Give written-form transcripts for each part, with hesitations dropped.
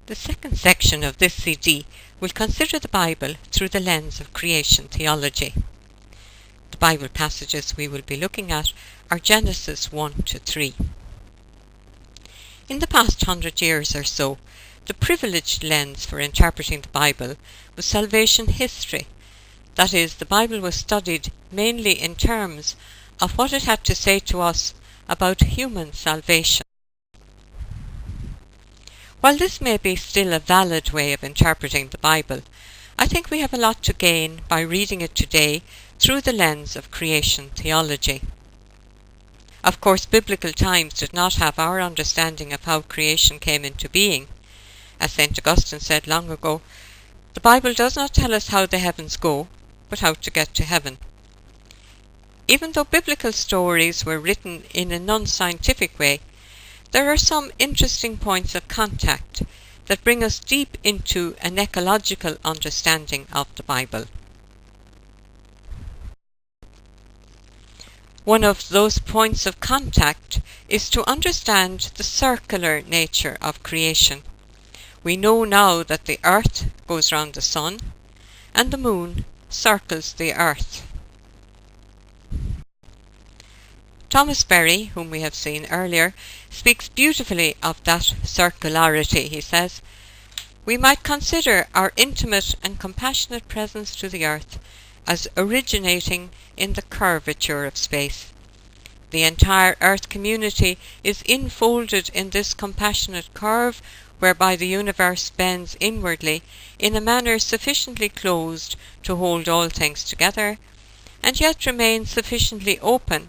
The second section of this CD will consider the Bible through the lens of creation theology. The Bible passages we will be looking at are Genesis 1 to 3. In the past 100 years or so, the privileged lens for interpreting the Bible was salvation history. That is, the Bible was studied mainly in terms of what it had to say to us about human salvation. While this may be still a valid way of interpreting the Bible, I think we have a lot to gain by reading it today through the lens of creation theology. Of course, biblical times did not have our understanding of how creation came into being. As St. Augustine said long ago, the Bible does not tell us how the heavens go, but how to get to heaven. Even though biblical stories were written in a non-scientific way, there are some interesting points of contact that bring us deep into an ecological understanding of the Bible. One of those points of contact is to understand the circular nature of creation. We know now that the earth goes round the sun and the moon circles the earth. Thomas Berry, whom we have seen earlier, speaks beautifully of that circularity. He says, "We might consider our intimate and compassionate presence to the earth as originating in the curvature of space. The entire earth community is enfolded in this compassionate curve whereby the universe bends inwardly in a manner sufficiently closed to hold all things together, and yet remains sufficiently open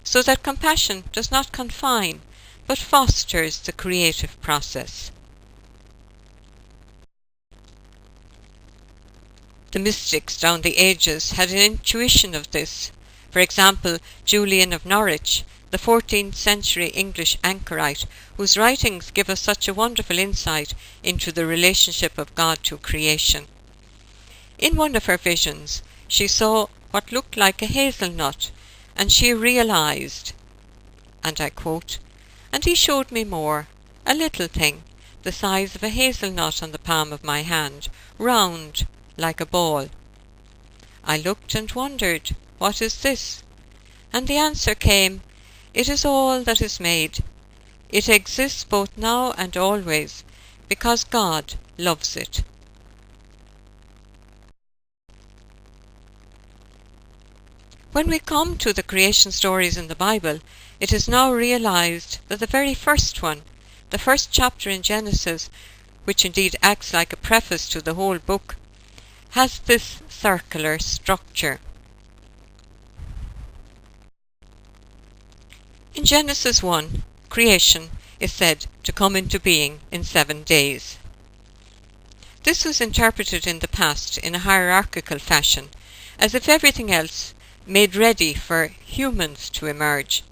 so that compassion does not confine, but fosters the creative process." The mystics down the ages had an intuition of this. For example, Julian of Norwich, the 14th century English anchorite, whose writings give us such a wonderful insight into the relationship of God to creation. In one of her visions, she saw what looked like a hazelnut, and she realized, and I quote, "And he showed me more, a little thing, the size of a hazelnut on the palm of my hand, round like a ball. I looked and wondered, what is this? And the answer came, it is all that is made. It exists both now and always, because God loves it." When we come to the creation stories in the Bible, it is now realized that the very first one, the first chapter in Genesis, which indeed acts like a preface to the whole book, has this circular structure. In Genesis 1, creation is said to come into being in 7 days. This was interpreted in the past in a hierarchical fashion, as if everything else made ready for humans to emerge.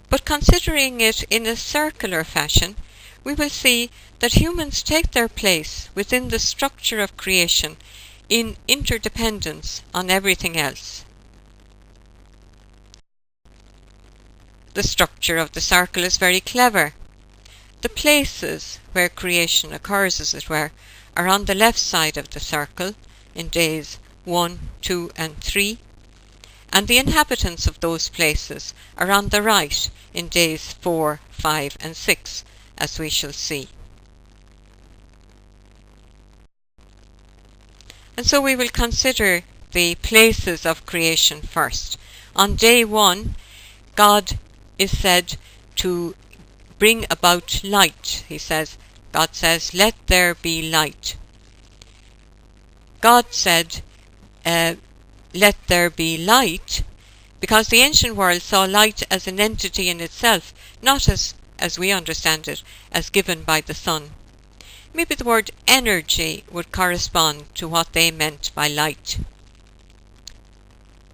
But considering it in a circular fashion, we will see that humans take their place within the structure of creation in interdependence on everything else. The structure of the circle is very clever. The places where creation occurs, as it were, are on the left side of the circle in days 1, 2 and 3, and the inhabitants of those places are on the right in days 4, 5 and 6, as we shall see. And so we will consider the places of creation first. On day 1, God is said to bring about light. God says, "Let there be light." God said, "Let there be light," because the ancient world saw light as an entity in itself, not as we understand it, as given by the sun. Maybe the word energy would correspond to what they meant by light.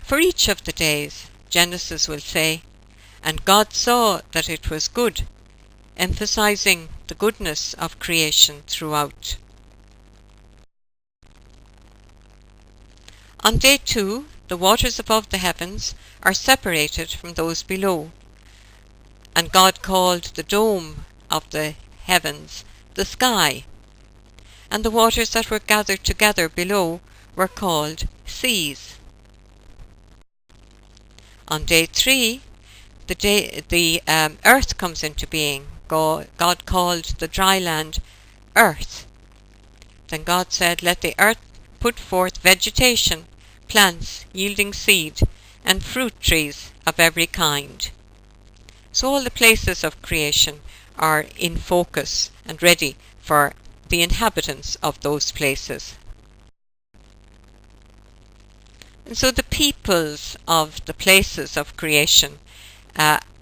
For each of the days, Genesis will say, "And God saw that it was good," emphasizing the goodness of creation throughout. On day 2, the waters above the heavens are separated from those below, and God called the dome of the heavens the sky, and the waters that were gathered together below were called seas. On day 3, the earth comes into being. God called the dry land earth. Then God said, "Let the earth put forth vegetation, plants yielding seed, and fruit trees of every kind." So all the places of creation are in focus and ready for the inhabitants of those places. And so the peoples of the places of creation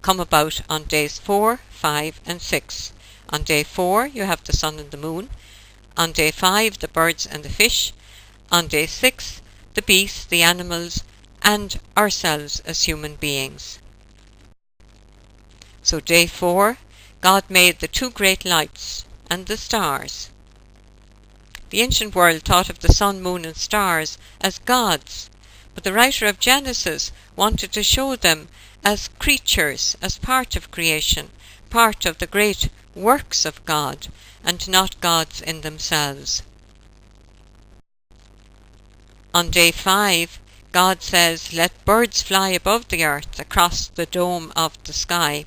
come about on days 4, 5 and 6. On day 4 you have the sun and the moon. On day 5 the birds and the fish. On day 6 the beasts, the animals, and ourselves as human beings. So day 4, God made the 2 great lights and the stars. The ancient world thought of the sun, moon and stars as gods, but the writer of Genesis wanted to show them as creatures, as part of creation, part of the great works of God, and not gods in themselves. On day 5, God says, "Let birds fly above the earth, across the dome of the sky."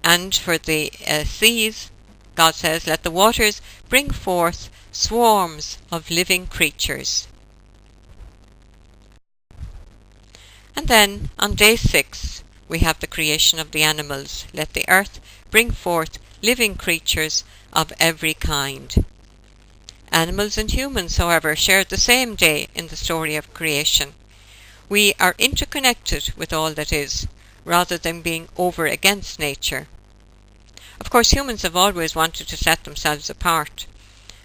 And for the seas, God says, "Let the waters bring forth swarms of living creatures." And then on day 6 we have the creation of the animals. "Let the earth bring forth living creatures of every kind." Animals and humans, however, share the same day in the story of creation. We are interconnected with all that is, rather than being over against nature. Of course, humans have always wanted to set themselves apart.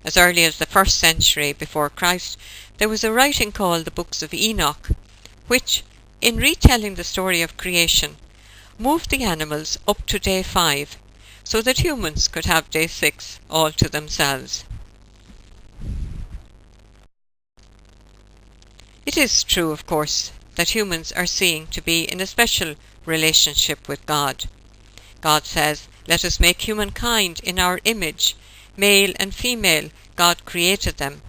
As early as the 1st century before Christ, there was a writing called the Books of Enoch, which, in retelling the story of creation, moved the animals up to day 5, so that humans could have day 6 all to themselves. It is true, of course, that humans are seen to be in a special relationship with God. God says, "Let us make humankind in our image. Male and female, God created them."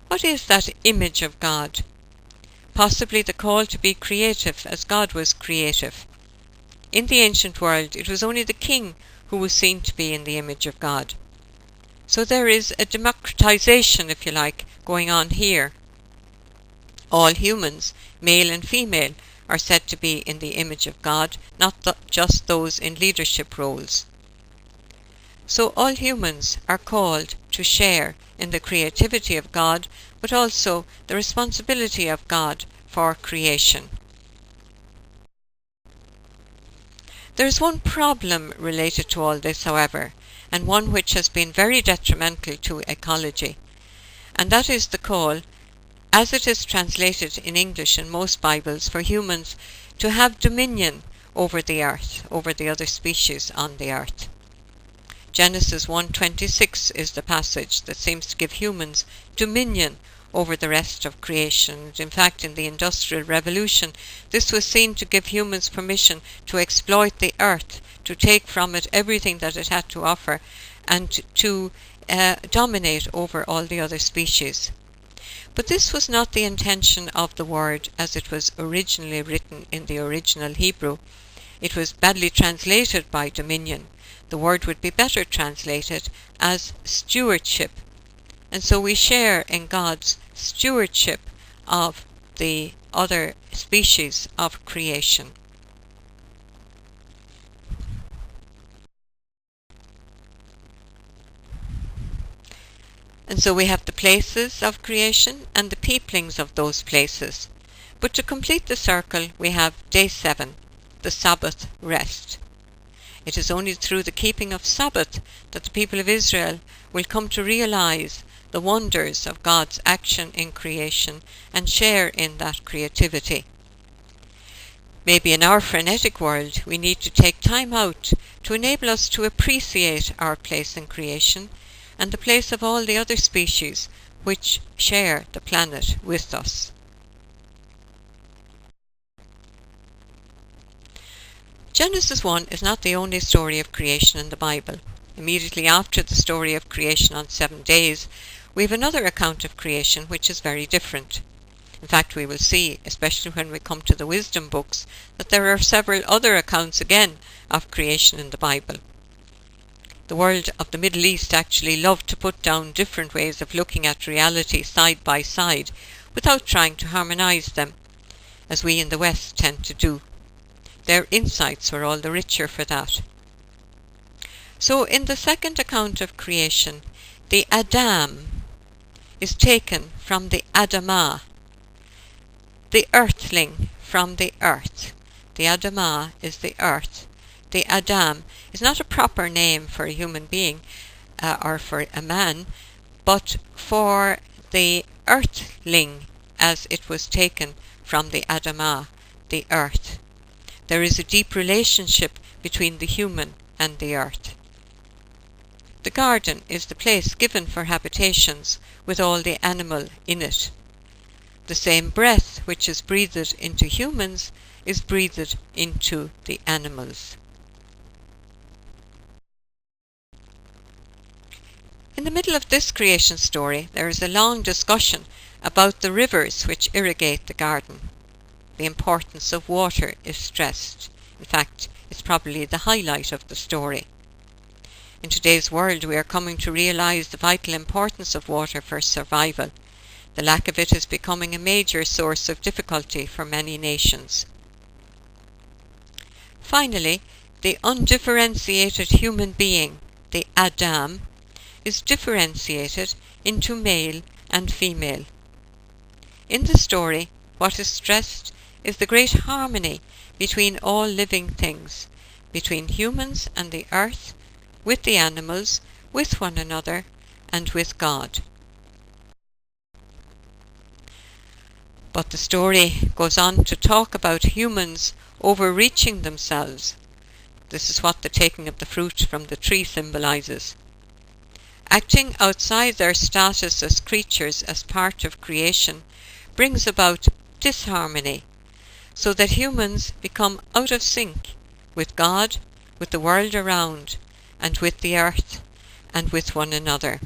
What is that image of God? Possibly the call to be creative as God was creative. In the ancient world, it was only the king who was seen to be in the image of God. So there is a democratization, if you like, going on here. All humans, male and female, are said to be in the image of God, not just those in leadership roles. So all humans are called to share in the creativity of God, but also the responsibility of God for creation. There is one problem related to all this, however, and one which has been very detrimental to ecology, and that is the call, as it is translated in English in most Bibles, for humans to have dominion over the earth, over the other species on the earth. Genesis 1:26 is the passage that seems to give humans dominion over the rest of creation. And in fact, in the Industrial Revolution, this was seen to give humans permission to exploit the earth, to take from it everything that it had to offer, and to dominate over all the other species. But this was not the intention of the word as it was originally written in the original Hebrew. It was badly translated by dominion. The word would be better translated as stewardship. And so we share in God's stewardship of the other species of creation. And so we have the places of creation and the peoplings of those places. But to complete the circle, we have day 7, the Sabbath rest. It is only through the keeping of Sabbath that the people of Israel will come to realize the wonders of God's action in creation and share in that creativity. Maybe in our frenetic world, we need to take time out to enable us to appreciate our place in creation and the place of all the other species which share the planet with us. Genesis 1 is not the only story of creation in the Bible. Immediately after the story of creation on 7 days, we have another account of creation which is very different. In fact, we will see, especially when we come to the wisdom books, that there are several other accounts again of creation in the Bible. The world of the Middle East actually loved to put down different ways of looking at reality side by side without trying to harmonize them, as we in the West tend to do. Their insights were all the richer for that. So in the second account of creation, the Adam is taken from the Adamah, the earthling from the earth. The Adamah is the earth. The Adam is not a proper name for a human being or for a man, but for the earthling as it was taken from the Adamah, the earth. There is a deep relationship between the human and the earth. The garden is the place given for habitations with all the animal in it. The same breath which is breathed into humans is breathed into the animals. In the middle of this creation story, there is a long discussion about the rivers which irrigate the garden. The importance of water is stressed. In fact, it's probably the highlight of the story. In today's world, we are coming to realize the vital importance of water for survival. The lack of it is becoming a major source of difficulty for many nations. Finally, the undifferentiated human being, the Adam, is differentiated into male and female. In the story, what is stressed is the great harmony between all living things, between humans and the earth, with the animals, with one another, and with God. But the story goes on to talk about humans overreaching themselves. This is what the taking of the fruit from the tree symbolizes. Acting outside their status as creatures as part of creation brings about disharmony, so that humans become out of sync with God, with the world around, and with the earth, and with one another.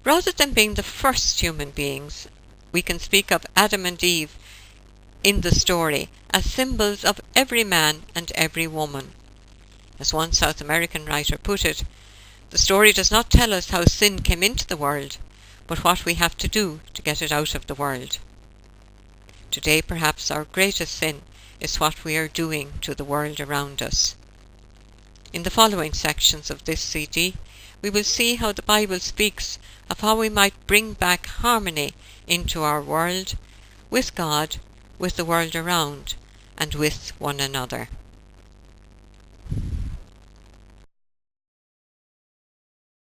Rather than being the first human beings, we can speak of Adam and Eve in the story as symbols of every man and every woman. As one South American writer put it, the story does not tell us how sin came into the world, but what we have to do to get it out of the world. Today, perhaps our greatest sin is what we are doing to the world around us. In the following sections of this CD, we will see how the Bible speaks of how we might bring back harmony into our world, with God, with the world around, and with one another.